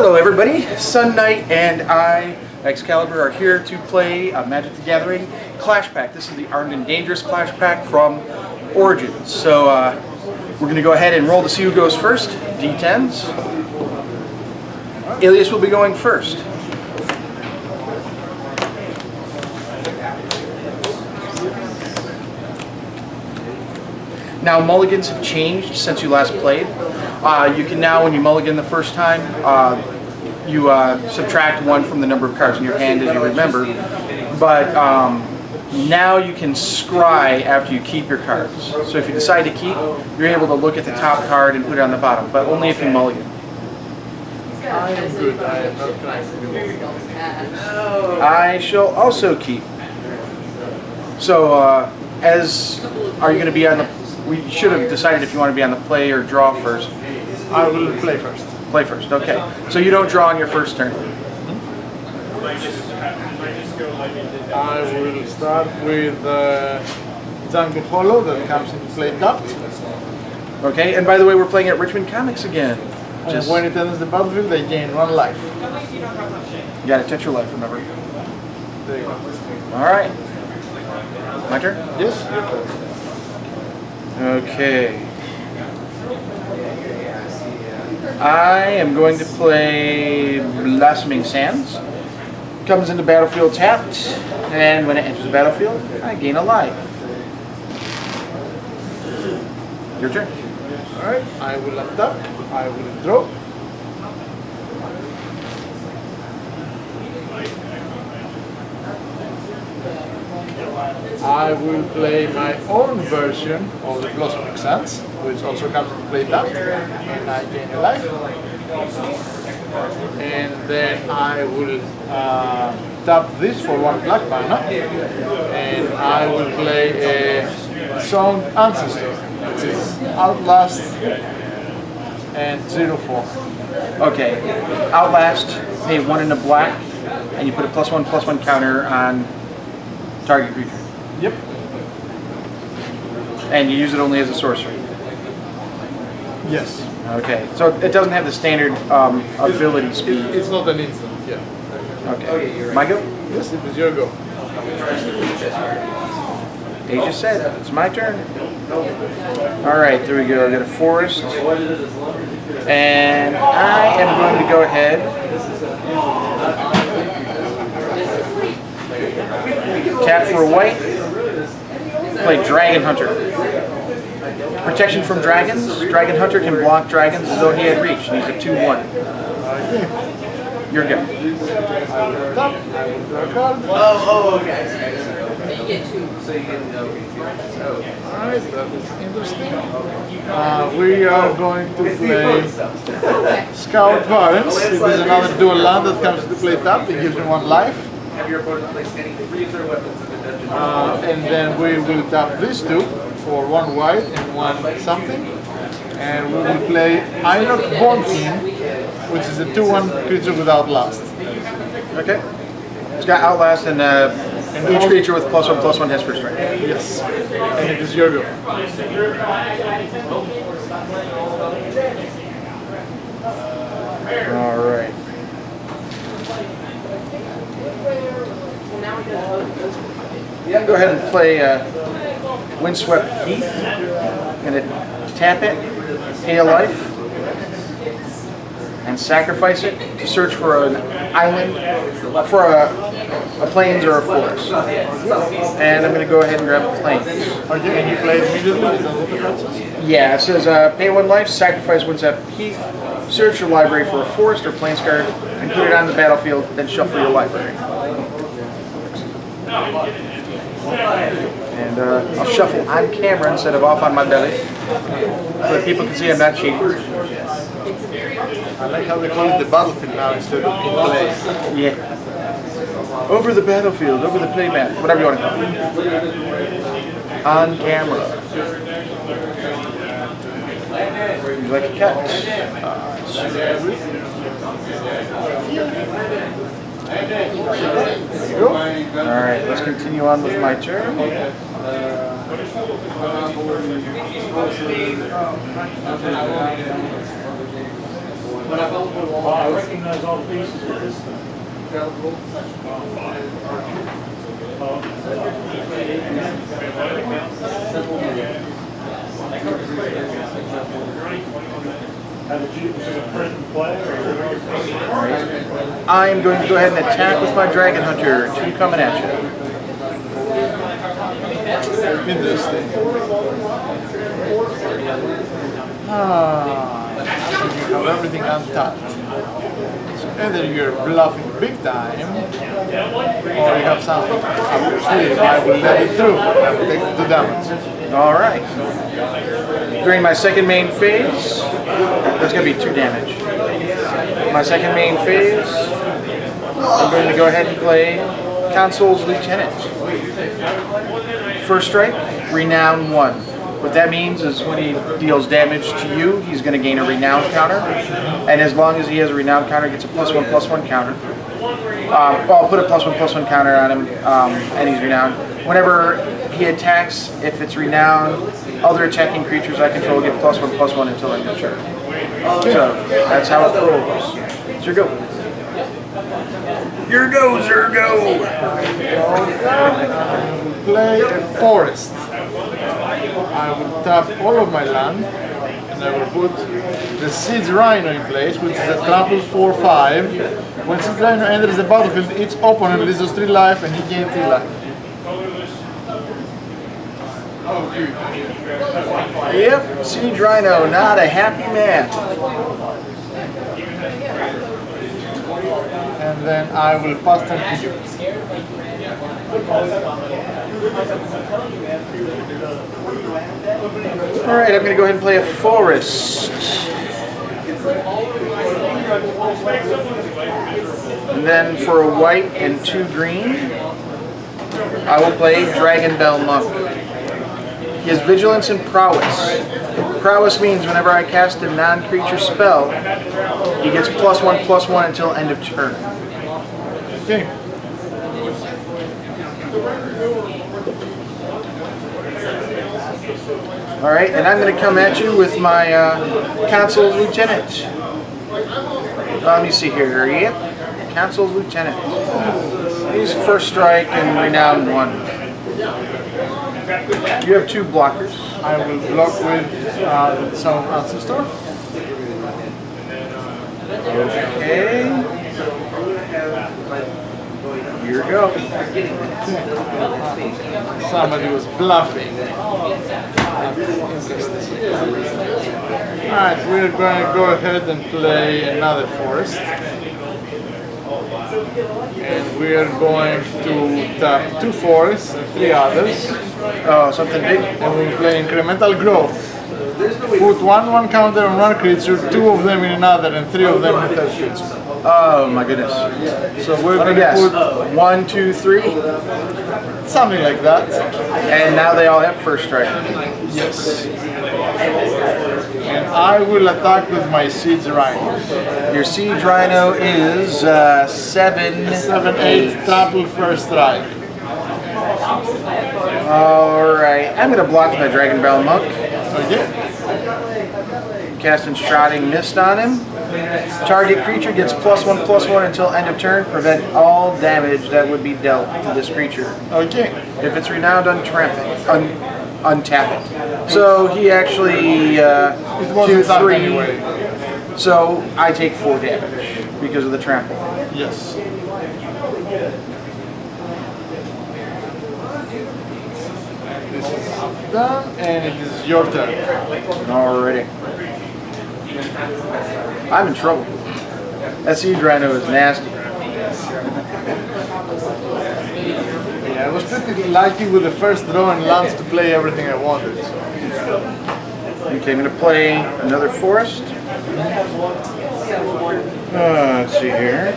Hello everybody, Sun Knight and I, Excalibur, are here to play Magic the Gathering Clash Pack. This is the Armed and Dangerous Clash Pack from Origins. So we're going to go ahead and roll to see who goes first. D10s. Alias will be going first. Now mulligans have changed since you last played. You can now, when you mulligan the first time, you subtract one from the number of cards in your hand as you remember. But now you can scry after you keep your cards. So if you decide to keep, you're able to look at the top card and put it on the bottom, but only if you mulligan. I am good. I am not going to I shall also keep. So, are you going to be on the? We should have decided if you want to be on the play or draw first. I will play first. Play first, okay. So you don't draw on your first turn. I will start with Jungle Hollow that comes into play tapped. Okay, and by the way, we're playing at Richmond Comics again. And when it enters the battlefield, they gain 1 life. You gotta touch your life, remember. There you go. Alright. My turn? Yes? Okay. I am going to play Blossoming Sands. Comes into battlefield tapped, and when it enters the battlefield, I gain a life. Your turn. Alright, I will untap. I will draw. I will play my own version of the Blossoming Sands, which also comes into play tapped, and I gain a life. And then I will tap this for 1 black mana, and I will play a Song Ancestor, which is Outlast and 0/4. Okay. Outlast, pay 1 in the black, and you put a +1/+1 counter on target creature. Yep. And you use it only as a sorcery. Yes. Okay. So it doesn't have the standard ability speed. It's not an instant, yeah. Okay. My go? Yes, it is your go. They just said it's my turn. Alright, there we go. I got a forest. And I am going to go ahead. Tap for a white. Play Dragon Hunter. Protection from dragons. Dragon Hunter can block dragons as though he had reach. And he's a 2/1. You're good. Oh, okay. You get 2. So you get Alright, that is interesting. We are going to play Scout Barrens. It is another dual land that comes into play tapped. It gives me 1 life. have your opponent place any freezer weapons in the dungeon. And then we will tap these 2 for 1 white and 1 something. And we will play Einok Bonkin, which is a 2/1 creature with Outlast. Okay. It's got Outlast and each creature with +1/+1 has first strike. Yes. And it is your go. Alright. Yeah, go ahead and play Windswept Heath. I'm going to tap it, pay a life, and sacrifice it to search for an island, for a plains or a forest. And I'm going to go ahead and grab a plains. Okay, and you play it immediately? Is that what the card says? Yeah, it says pay 1 life, sacrifice Windswept Heath, search your library for a forest or plains card, and put it on the battlefield, then shuffle your library. And I'll shuffle on camera instead of off on my belly, so that people can see I'm not cheating. I like how they call it the battlefield now instead of in play. Yeah. Over the battlefield, over the playmat, whatever you want to call it. On camera. Would you like a cat? Alright, let's continue on with my turn. Oh, I recognize all the pieces of this thing. How did you, was it a print and play? I am going to go ahead and attack with my Dragon Hunter. 2 coming at you. Interesting. You have everything untouched. So either you're bluffing big time, or you have something up your sleeve. I will let it through. I will take the damage. Alright. During my second main phase, that's going to be 2 damage. My second main phase, I'm going to go ahead and play Consul's Lieutenant. First strike, Renown 1. What that means is when he deals damage to you, he's going to gain a Renown counter. And as long as he has a Renown counter, he gets a +1/+1 counter. I'll put a +1/+1 counter on him, and he's Renowned. Whenever he attacks, if it's Renowned, other attacking creatures I control get +1/+1 until end of turn. So that's how it rolls. Zergo. Your go, Zergo! Play a forest. I will tap all of my land, and I will put the Siege Rhino in place, which is a trample 4/5. When Siege Rhino enters the battlefield, each opponent loses 3 life and he gains 3 life. Yep, Siege Rhino, not a happy man. And then I will pass turn to you. Alright, I'm going to go ahead and play a forest. And then for a white and 2 green, I will play Dragon Bell Monk. He has Vigilance and Prowess. Prowess means whenever I cast a non-creature spell, he gets +1/+1 until end of turn. Okay. Alright, and I'm going to come at you with my Consul's Lieutenant. Let me see here. Yep, Consul's Lieutenant. He's first strike and Renown 1. You have 2 blockers. I will block with some Ancestor. Okay. Here we go. Somebody was bluffing. Alright, we're going to go ahead and play another forest. And we are going to tap 2 forests and 3 others. Oh, something big? And we'll play incremental growth. Put 1/1 counter on 1 creature, 2 of them in another, and 3 of them in a third creature. Oh my goodness. So we're Let me going to guess. put 1, 2, 3. something like that. And now they all have first strike. Yes. And I will attack with my Siege Rhino. Your Siege Rhino is 7. 7/8 trample first strike. Alright, I'm going to block my Dragon Bell Monk. Okay. Cast Enshrouding Mist on him. Target creature gets +1/+1 until end of turn. Prevent all damage that would be dealt to this creature. Okay. If it's Renowned, untap it. So he actually It wasn't 2, tapped 3. anyway. So I take 4 damage because of the trample. Yes. This is done, and it is your turn. Alrighty. I'm in trouble. That Siege Rhino is nasty. Yeah, I was pretty lucky with the first draw and lands to play everything I wanted. So. Okay, I'm going to play another forest. Let's see here.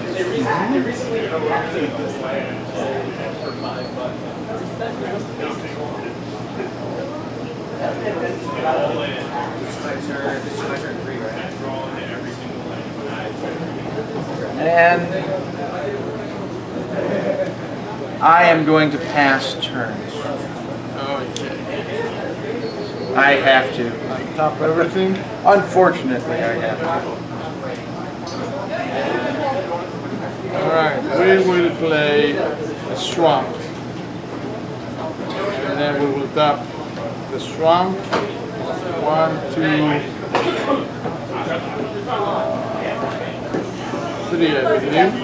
And I am going to pass turns. Okay. I have to. Tap everything. Unfortunately, I have to. Alright, we will play a swamp. And then we will tap the swamp. 1, 2, 3, I believe.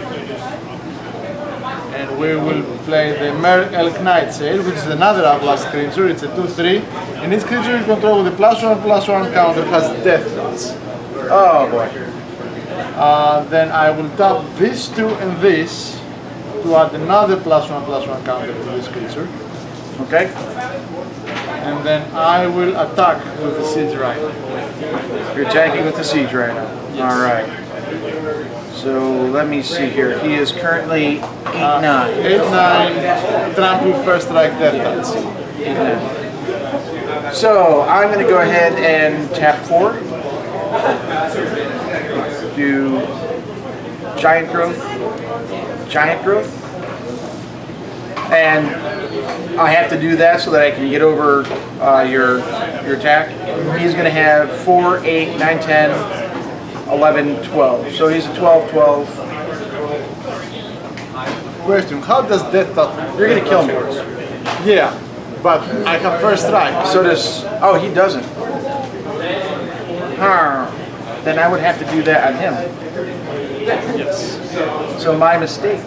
And we will play the Mer Elk Nightshade, which is another Outlast creature. It's a 2/3. And each creature you control with a +1/+1 counter has death touch. Oh boy. Then I will tap these two and this to add another +1/+1 counter to this creature. Okay. And then I will attack with the Siege Rhino. You're attacking with the siege right now. All right. So let me see here. He is currently 8/9. 8/9, trample, first strike, death touch. 8/9. So I'm going to go ahead and tap 4. Do giant growth, and I have to do that so that I can get over your attack. He's going to have 4, 8, 9, 10, 11, 12. So he's a 12/12. Question, how does death touch? You're going to kill me. Yeah, but I have first strike. So does, oh, he doesn't. Then I would have to do that on him. Yes. So my mistake.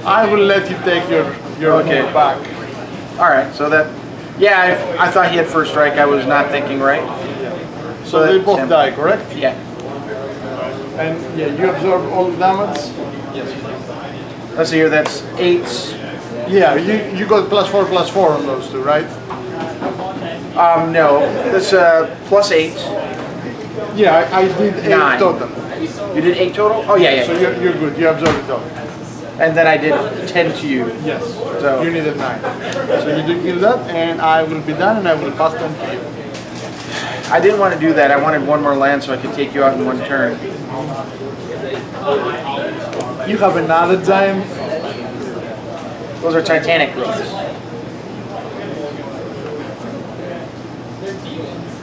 I will let you take your Okay. move back. All right, so that, yeah, I thought he had first strike. I was not thinking right. So they that's both him. die, correct? Yeah. And yeah, you absorb all the damage. Let's see here, that's 8. Yeah, you got +4/+4 on those two, right? No, that's +8. Yeah, I did 8 9. total. You did 8 total? Oh, yeah, So yeah. you're good, you absorb it all. And then I did 10 to you. Yes. So- You needed 9. So you do kill that, and I will be done, and I will pass them to you. I didn't want to do that. I wanted one more land so I could take you out in one turn. You have another giant. Those are Titanic growths.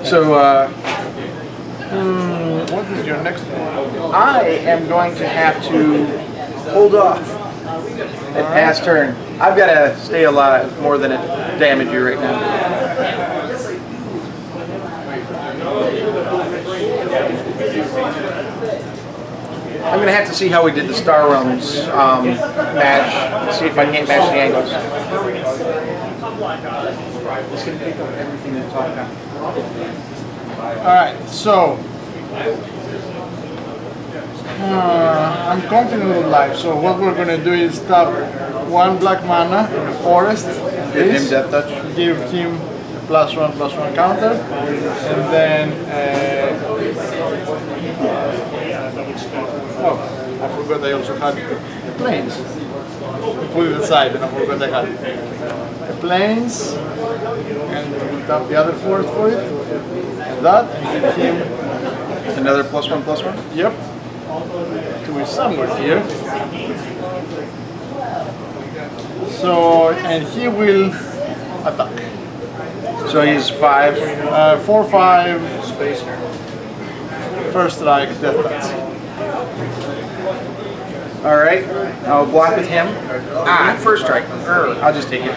So, What is your next one? I am going to have to hold off at pass turn. I've got to stay alive more than it damage you right now. I'm going to have to see how we did the Star Realms match. See if I can't match the angles. It's going to pick up everything that talked about. Alright, so I'm confident with life, so what we're gonna do is tap 1 black mana in the forest. Give him This, death touch. give him a +1/+1 counter, and then oh, I forgot I also had the planes. Put it aside, and I forgot I had the planes, and we'll tap the other forest for it. That and give him, It's another +1/+1. yep, to is somewhere here. So, and he will attack. So he's 5. 4/5, first strike, death touch. All right. I'll block with him. First strike. I'll just take it.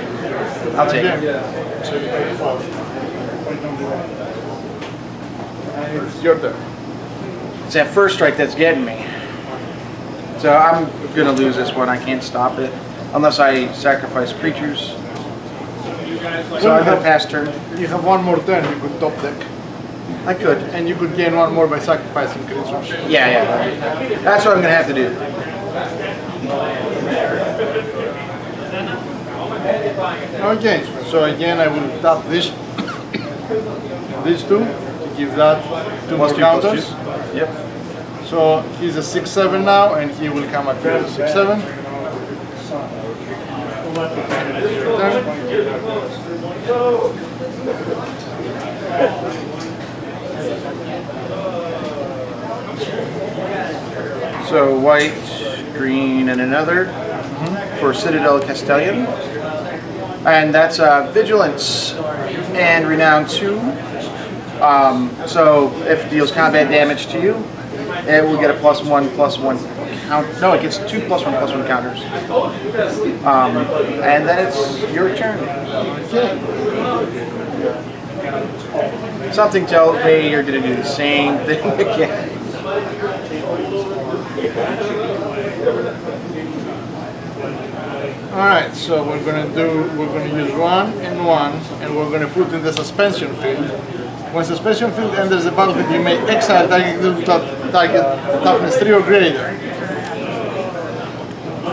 I'll take it. Your turn. It's that first strike that's getting me. So I'm gonna lose this one. I can't stop it unless I sacrifice creatures. So I'm gonna pass turn. You have one more turn, you could top deck. I could. And you could gain one more by sacrificing creatures. Yeah. That's what I'm gonna have to do. Okay, so again I will tap this, these two, to give that 2 more +2/+2. counters. Yep. So he's a 6/7 now, and he will come at 6/7. So white, green, and another for Citadel Castellan. And that's Vigilance and Renown 2. So if it deals combat damage to you, it will get a +1/+1 count. No, it gets 2 +1/+1 counters. And then it's your turn. Okay. Something tells me you're going to do the same thing again. Alright, so we're gonna use 1 and 1, and we're gonna put in the suspension field. When suspension field enters the battlefield, you may exile target toughness 3 or greater.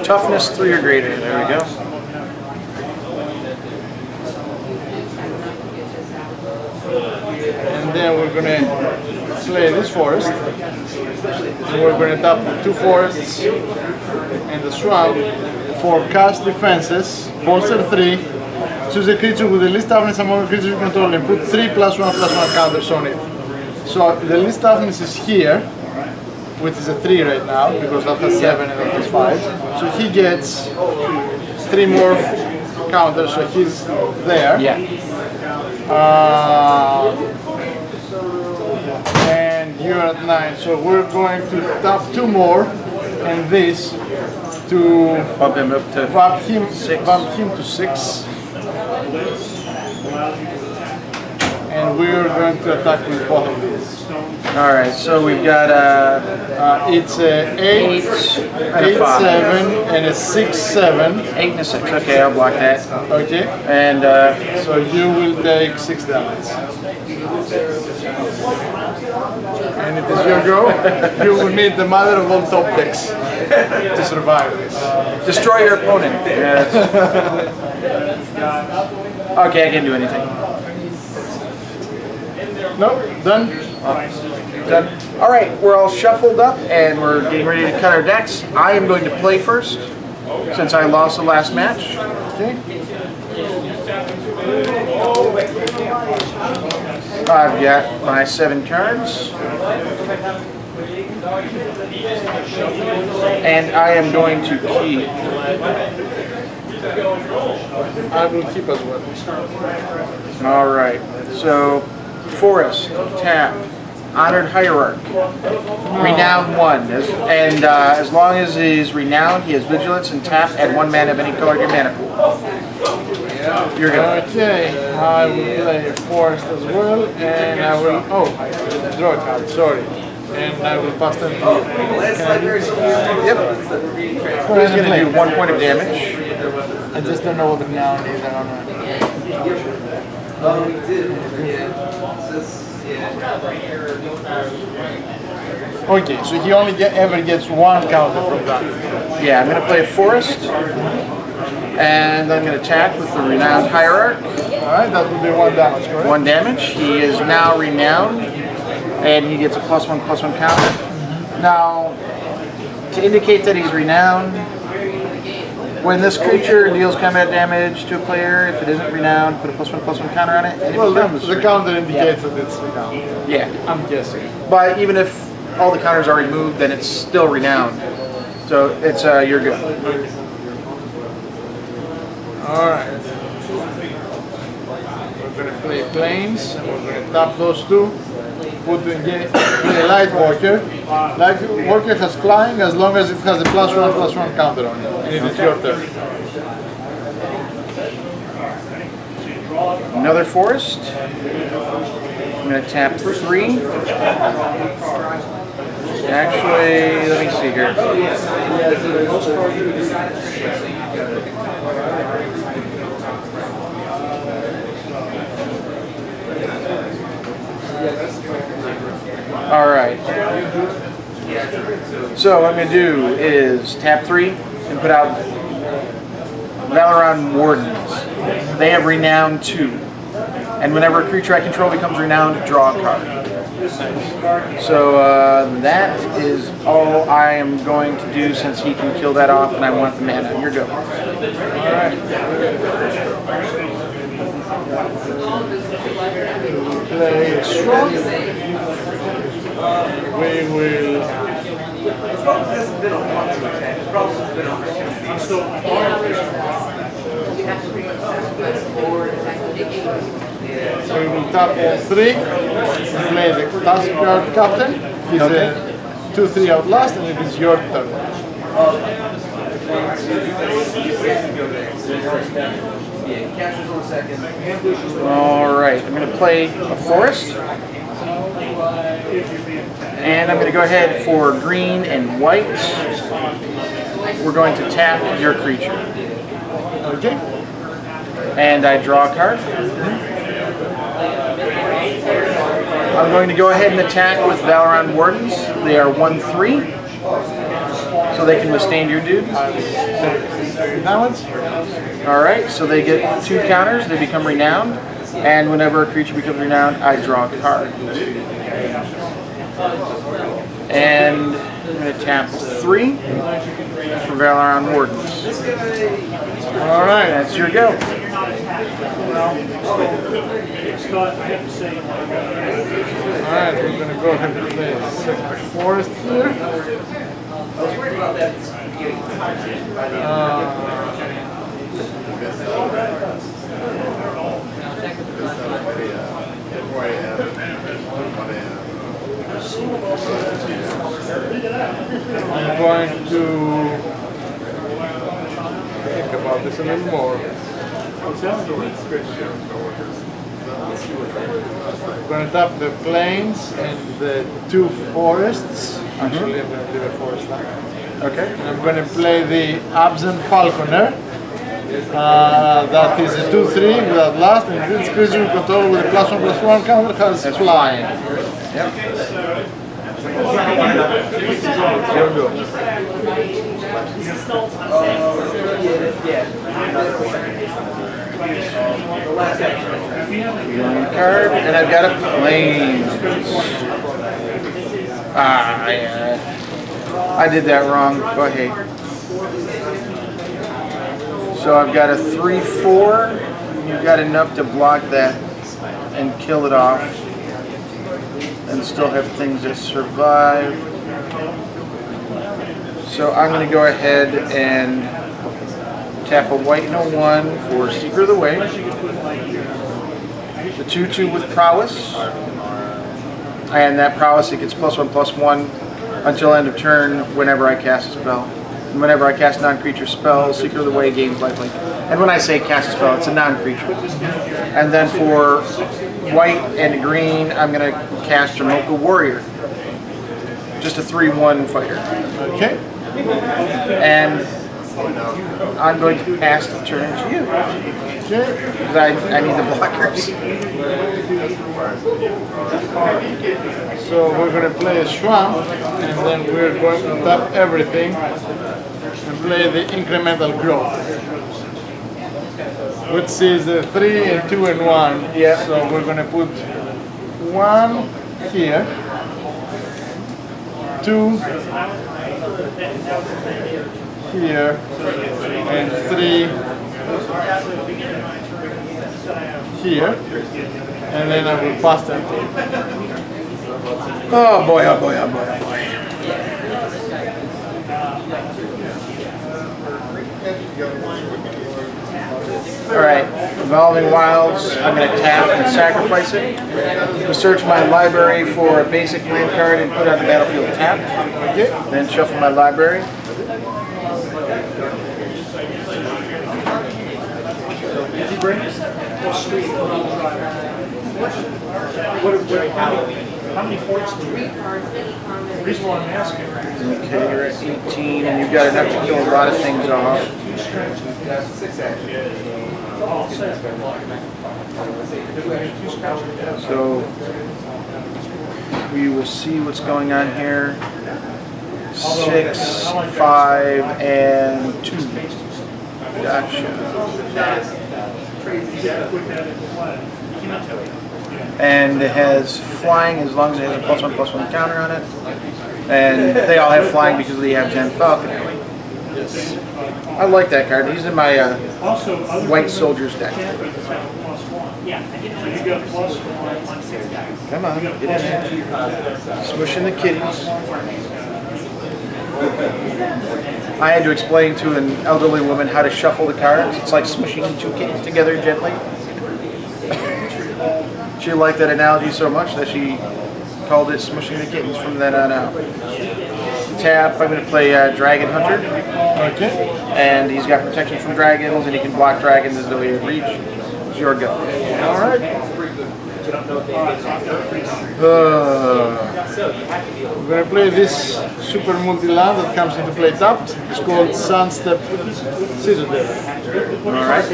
Toughness 3 or greater. There we go. And then we're gonna play this forest. And we're gonna tap 2 forests and the swamp for cast defenses, bolster 3. Choose a creature with the least toughness among the creatures you control and put 3 +1/+1 counters on it. So the least toughness is here, which is a 3 right now, because that has 7 and that has 5. So he gets 3 more counters, so he's there. Yeah. And you're at 9, so we're going to tap 2 more and this to Bump him up to bump him 6. to 6. And we're going to attack with both of these. All right. So we've got It's a 8, and a 5. 7, and a 6, 7. 8 and a 6. Okay, I'll block that. Okay, And so you will take 6 damage. And it is your go. You will need the mother of all top decks to survive this. destroy your opponent. Yeah, okay, I can't do anything. No, done. Done. All right, we're all shuffled up and we're getting ready to cut our decks. I am going to play first since I lost the last match. Okay. I've got my 7 cards. And I am going to keep. I will keep as well. All right, so Forest, tap, Honored Hierarch, Renowned 1. As long as he's Renowned, he has Vigilance and tap, add 1 mana of any color to your mana pool. You're good. Okay, I will play a forest as well, and I will. Oh, draw a card. Sorry, and I will pass them to you. Can I do this? Yep. He's going to do 1 point of damage. I just don't know what the noun is. I don't know. Oh, we did. Yeah. Okay, so he only ever gets 1 counter from that. Yeah, I'm going to play a Forest. And I'm going to attack with the Renowned Hierarch. Alright, that will be 1 damage, correct? 1 damage. He is now Renowned. And he gets a +1/+1 counter. Now, to indicate that he's Renowned, when this creature deals combat damage to a player, if it isn't Renowned, put a +1/+1 counter on it, and it Well, becomes the counter indicates that it's the counter. Yeah. I'm guessing. But even if all the counters are removed, then it's still Renowned. So it's you're good. Alright. We're going to play planes, and we're going to tap those 2. Put in play Light Walker. Light Walker has flying as long as it has a +1/+1 counter on it. And it is your turn. Another Forest. I'm going to tap 3. Actually, let me see here. All right. So what I'm going to do is tap 3 and put out Valoran Wardens. They have Renowned 2. And whenever a creature I control becomes Renowned, draw a card. So that is all I am going to do since he can kill that off and I want the mana. You're go. Alright. Play strong. We will. So we will tap all 3. Play the task card captain. He's a 2/3 outlast, and it is your turn. Yeah, captures on the second. All right, I'm going to play a forest. And I'm going to go ahead for green and white. We're going to tap your creature. Okay. And I draw a card. I'm going to go ahead and attack with Valoran Wardens. They are 1/3. So they can withstand your dudes. Damage. Alright, so they get 2 counters, they become renowned. And whenever a creature becomes renowned, I draw a card. And I'm going to tap 3 for Valoran Wardens. Alright, that's your go. Alright, we're going to go ahead and play a second forest here. I was worried about that. I'm going to think about this a little more. I'm going to tap the plains and the 2 forests. Actually, I'm going to leave a forest now. Okay. And I'm going to play the Absent Falconer. That is a 2/3 without last, and this creature you control with a +1/+1 counter has flying. Yep. Here we go. Drawing a card, and I've got a plane. I did that wrong. Go ahead. So I've got a 3/4. You've got enough to block that and kill it off, and still have things that survive. So I'm going to go ahead and tap a white and a 1 for Secret of the Way. The 2/2 with Prowess. And that Prowess, it gets +1/+1 until end of turn whenever I cast a spell. And whenever I cast non-creature spells, Secret of the Way gains lifelink. And when I say cast a spell, it's a non-creature. And then for white and green, I'm going to cast Jamoka Warrior. Just a 3/1 fighter. Okay. And I'm going to pass the turn to you. Okay. Because I need the blockers. So we're going to play a swamp, and then we're going to tap everything and play the incremental growth, which is a 3 and 2 and 1. Yeah. So we're going to put 1 here, 2 here, and 3 here, and then I will pass them. Oh boy, oh boy, oh boy, oh boy. Alright, Evolving Wilds, I'm going to tap and sacrifice it. To search my library for a basic land card and put it on the battlefield tap. Then shuffle my library. How many points do you have? The reason why I'm asking. Okay, you're at 18 and you've got enough to kill a lot of things off. So we will see what's going on here. 6, 5, and 2. Gotcha. And it has flying as long as it has a +1/+1 counter on it. And they all have flying because of the Absent Falconer. I like that card. He's in my White Soldiers deck. Come on, get in there. Smushing the kitties. I had to explain to an elderly woman how to shuffle the cards. It's like smushing 2 kittens together gently. She liked that analogy so much that she called it Smushing the Kittens from then on out. tap. I'm going to play Dragon Hunter, Okay. and he's got protection from dragons, and he can block dragons as though he had reach. It's your go. All right. We're going to play this super multi-land that comes into play tapped. It's called Sunstep Citadel. All right.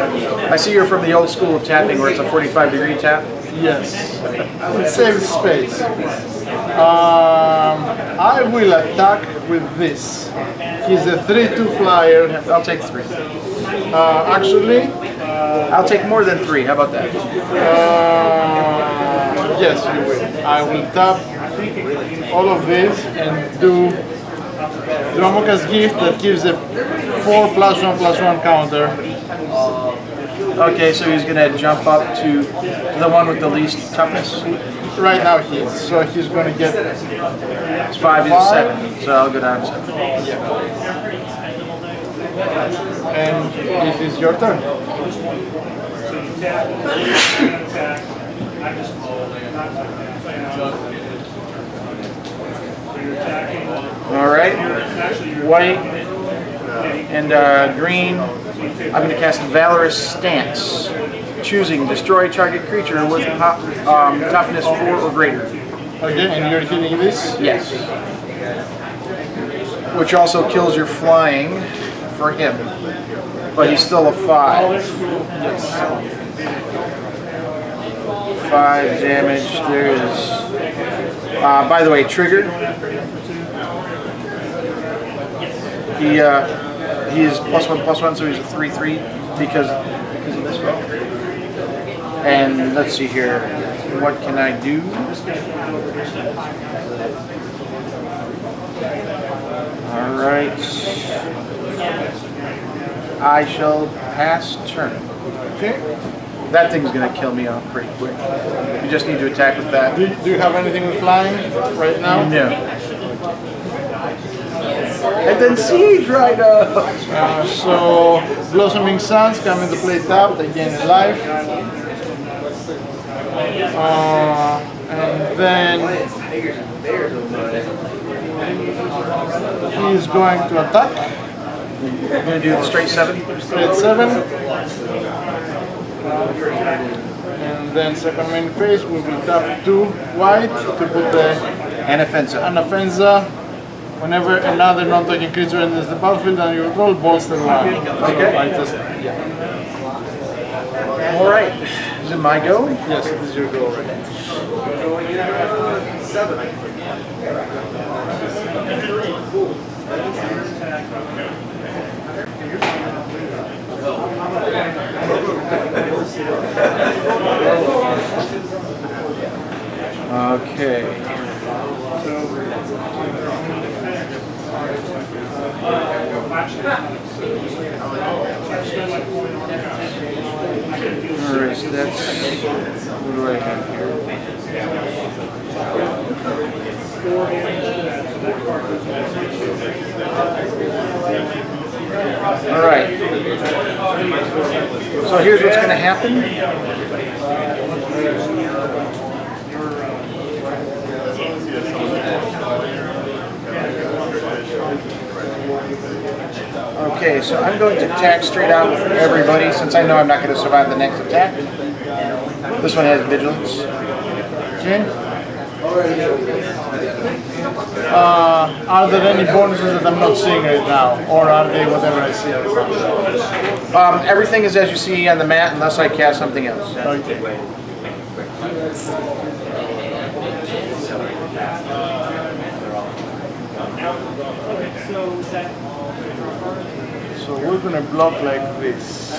I see you're from the old school of tapping, where it's a 45-degree tap. Yes. It saves space. I will attack with this. He's a 3/2 flyer. I'll take 3. Actually, I'll take more than 3. How about that? yes, you will. I will tap all of this and do Dromoka's Gift that gives a 4+1/+1 counter. Okay, so he's going to jump up to the one with the least toughness. Right now he is. So he's going to get It's 5 to 7, so I'll go down to 7. and it is your turn. All right, white and green. I'm going to cast Valorous Stance, choosing destroy target creature with toughness 4 or greater. Okay, and you're hitting this? Yes. Which also kills your flying for him, but he's still a 5. Yes. 5 damage. There is. By the way, trigger. He is +1/+1, so he's a 3/3 because of this spell. And let's see here. What can I do? All right. I shall pass turn. Okay. That thing's gonna kill me off pretty quick. You just need to attack with that. Do you have anything with flying right now? No. And then siege right up. So Blossoming Suns come into play tapped, they gain a life. And then he's going to attack. I'm gonna do the straight 7. Straight 7. And then second main phase we will tap 2 white to put the And offensive. Anafenza. Whenever another non-token creature enters the battlefield and you roll bolster 1. Okay. I just, All right. Is it my go? yes, it is your go right now. Going in at 7. Okay. Alright, so that's, what do I have here? Alright. So here's what's going to happen. Okay, so I'm going to attack straight out with everybody since I know I'm not going to survive the next attack. This one has vigilance. Okay. Are there any bonuses that I'm not seeing right now? Or are they whatever I see right now? Everything is as you see on the mat unless I cast something else. Okay. So we're going to block like this.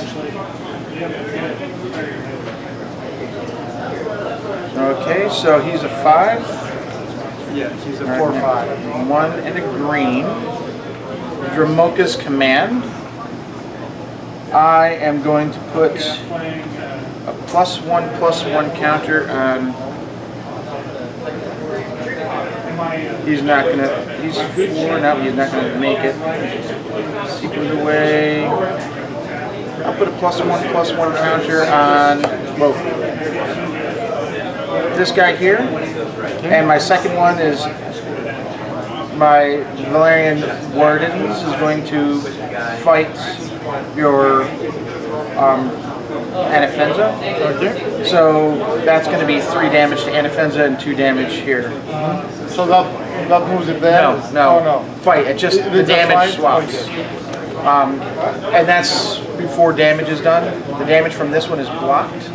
Okay, so he's a 5. Yeah, he's a 4/5. 1 and a green. Dromoka's Command. I am going to put a +1/+1 counter on. He's not gonna. He's 4 now. He's not gonna make it. Secret away. I'll put a +1/+1 counter on both. This guy here, and my second one is my Valerian Wardens is going to fight your Anafenza. Okay. So that's going to be 3 damage to Anafenza and 2 damage here. So that moves it there? No. Oh, no. Fight. It just the It's a damage fight? swaps. Okay. And that's before damage is done. The damage from this one is blocked,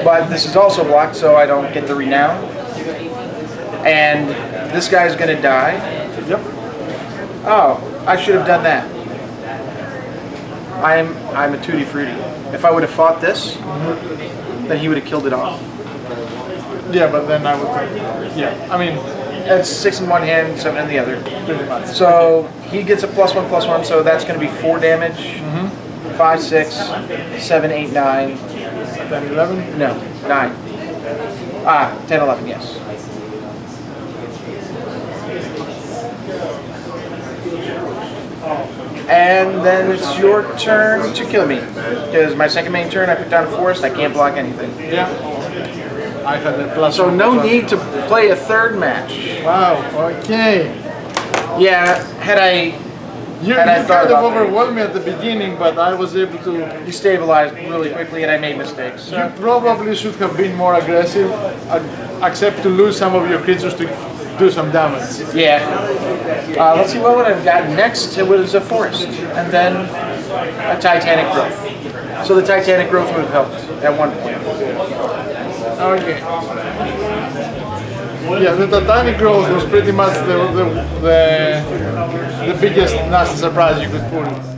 but this is also blocked, so I don't get the renown. And this guy's going to die. Yep. Oh, I should have done that. I'm a tutti frutti. If I would have fought this, then he would have killed it off. Yeah, but then I would. Yeah. I mean, That's 6 in one hand, 7 in the other. pretty much. So he gets a +1/+1, so that's going to be 4 damage. 5, 6, 7, 8, 9. 10, 11. No, 9. 10, 11, yes. And then it's your turn to kill me. Because my second main turn, I put down a forest, I can't block anything. Yeah. I had a plus. So no plus. need to play a third match. Wow. Okay. Yeah, had I You And I thought kind of about that. overwhelmed me at the beginning, but I was able to. you stabilized really quickly and I made mistakes. You probably should have been more aggressive, accept to lose some of your creatures to do some damage. Yeah. Let's see what I've got next. It was a forest, and then a titanic growth. So the titanic growth would have helped at one point. Okay. Yeah, the Titanic growth was pretty much the biggest nasty surprise you could pull.